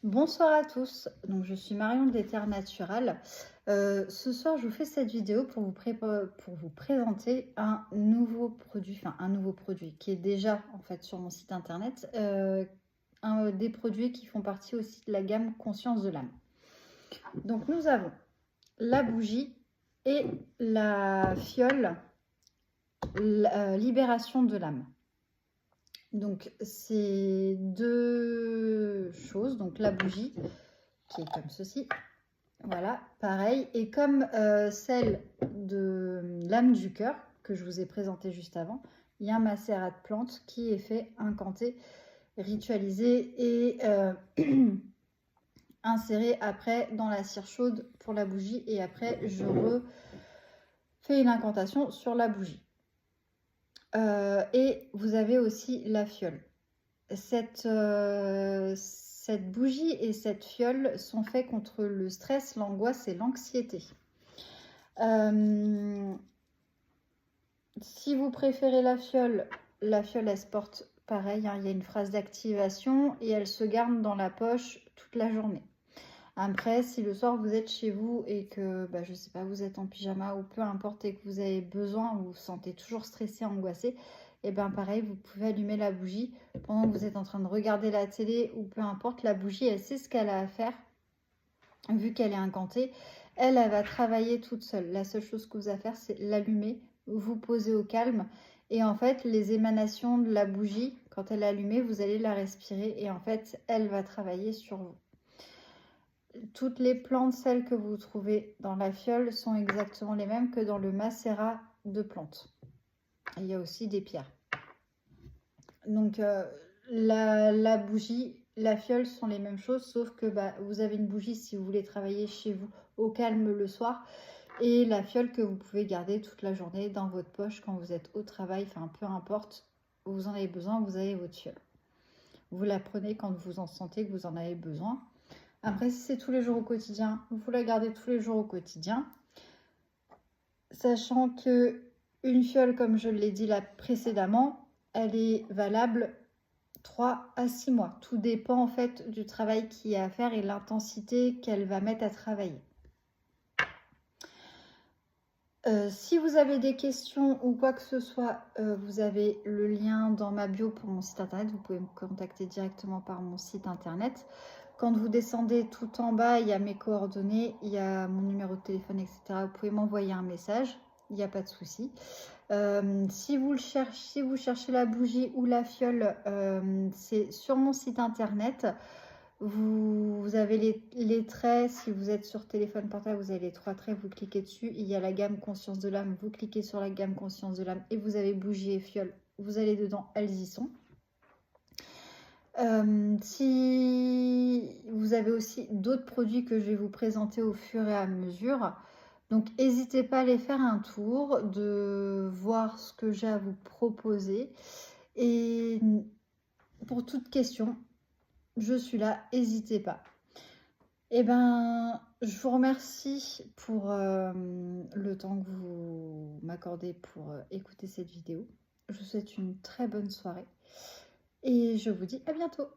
Bonsoir à tous, donc je suis Marion de l'Éther Naturel. Ce soir, je vous fais cette vidéo pour vous présenter un nouveau produit qui est déjà en fait sur mon site internet, des produits qui font partie aussi de la gamme Conscience de l'âme. Donc nous avons la bougie et la fiole Libération de l'âme. Donc, c'est deux choses. Donc, la bougie, qui est comme ceci. Voilà, pareil. Et comme celle de l'âme du cœur, que je vous ai présentée juste avant, il y a un macérat de plantes qui est fait, incanté, ritualisé et inséré après dans la cire chaude pour la bougie. Et après, je refais une incantation sur la bougie. Et vous avez aussi la fiole. Cette bougie et cette fiole sont faits contre le stress, l'angoisse et l'anxiété. Si vous préférez la fiole elle se porte pareil, hein, il y a une phrase d'activation et elle se garde dans la poche toute la journée. Après, si le soir vous êtes chez vous et que, je ne sais pas, vous êtes en pyjama ou peu importe et que vous avez besoin, vous vous sentez toujours stressé, angoissé, et bien pareil, vous pouvez allumer la bougie pendant que vous êtes en train de regarder la télé ou peu importe. La bougie, elle sait ce qu'elle a à faire, vu qu'elle est incantée. Elle va travailler toute seule. La seule chose que vous avez à faire, c'est l'allumer, vous poser au calme. Et en fait, les émanations de la bougie, quand elle est allumée, vous allez la respirer et en fait, elle va travailler sur vous. Toutes les plantes, celles que vous trouvez dans la fiole, sont exactement les mêmes que dans le macérat de plantes. Et il y a aussi des pierres. Donc, la bougie, la fiole sont les mêmes choses, sauf que vous avez une bougie si vous voulez travailler chez vous au calme le soir. Et la fiole que vous pouvez garder toute la journée dans votre poche quand vous êtes au travail, enfin peu importe, vous en avez besoin, vous avez votre fiole. Vous la prenez quand vous en sentez que vous en avez besoin. Après, si c'est tous les jours au quotidien, vous la gardez tous les jours au quotidien. Sachant que une fiole, comme je l'ai dit là précédemment, elle est valable 3 à 6 mois. Tout dépend en fait du travail qu'il y a à faire et l'intensité qu'elle va mettre à travailler. Si vous avez des questions ou quoi que ce soit, vous avez le lien dans ma bio pour mon site internet. Vous pouvez me contacter directement par mon site internet. Quand vous descendez tout en bas, il y a mes coordonnées, il y a mon numéro de téléphone, etc. Vous pouvez m'envoyer un message, il n'y a pas de souci. Si vous cherchez la bougie ou la fiole, c'est sur mon site internet. Vous avez les traits, si vous êtes sur téléphone portable, vous avez les 3 traits, vous cliquez dessus. Il y a la gamme Conscience de l'âme, vous cliquez sur la gamme Conscience de l'âme et vous avez bougie et fiole. Vous allez dedans, elles y sont. Si vous avez aussi d'autres produits que je vais vous présenter au fur et à mesure, donc n'hésitez pas à aller faire un tour, de voir ce que j'ai à vous proposer. Et pour toute question, je suis là, n'hésitez pas. Et je vous remercie pour le temps que vous m'accordez pour écouter cette vidéo. Je vous souhaite une très bonne soirée et je vous dis à bientôt.